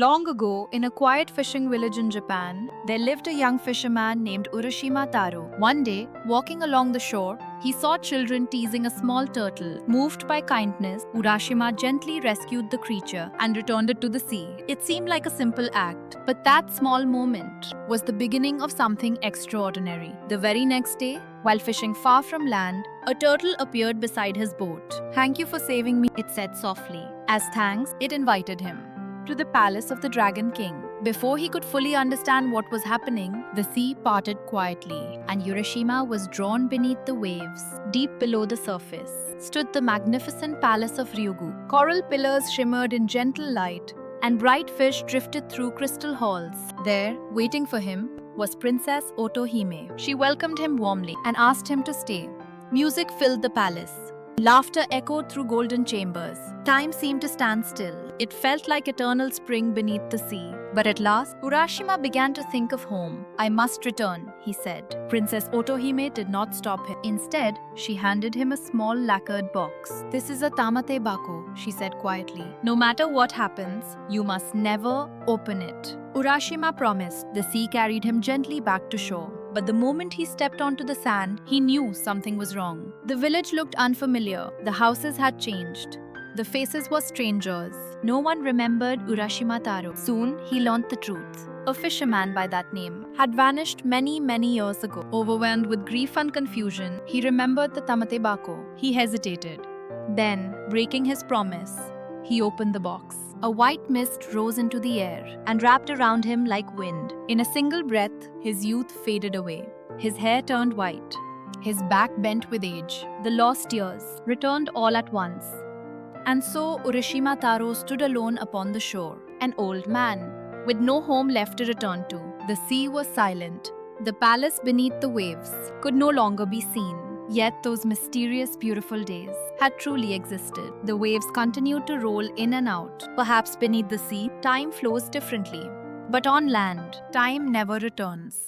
Long ago, in a quiet fishing village in Japan, there lived a young fisherman named Urashima Taro. One day, walking along the shore, he saw children teasing a small turtle. Moved by kindness, Urashima gently rescued the creature and returned it to the sea. It seemed like a simple act, but that small moment was the beginning of something extraordinary. The very next day, while fishing far from land, a turtle appeared beside his boat. "Thank you for saving me," it said softly. As thanks, it invited him to the palace of the Dragon King. Before he could fully understand what was happening, the sea parted quietly, and Urashima was drawn beneath the waves. Deep below the surface stood the magnificent palace of Ryugu. Coral pillars shimmered in gentle light, and bright fish drifted through crystal halls. There, waiting for him, was Princess Otohime. She welcomed him warmly and asked him to stay. Music filled the palace. Laughter echoed through golden chambers. Time seemed to stand still. It felt like eternal spring beneath the sea. But at last, Urashima began to think of home. "I must return," he said. Princess Otohime did not stop him. Instead, she handed him a small lacquered box. "This is a tamate bako," she said quietly. "No matter what happens, you must never open it." Urashima promised. The sea carried him gently back to shore. But the moment he stepped onto the sand, he knew something was wrong. The village looked unfamiliar. The houses had changed. The faces were strangers. No one remembered Urashima Taro. Soon, he learned the truth. A fisherman by that name had vanished many years ago. Overwhelmed with grief and confusion, he remembered the tamate bako. He hesitated. Then, breaking his promise, he opened the box. A white mist rose into the air and wrapped around him like wind. In a single breath, his youth faded away. His hair turned white. His back bent with age. The lost years returned all at once. And so Urashima Taro stood alone upon the shore, an old man, with no home left to return to. The sea was silent. The palace beneath the waves could no longer be seen. Yet those mysterious, beautiful days had truly existed. The waves continued to roll in and out. Perhaps beneath the sea, time flows differently. But on land, time never returns.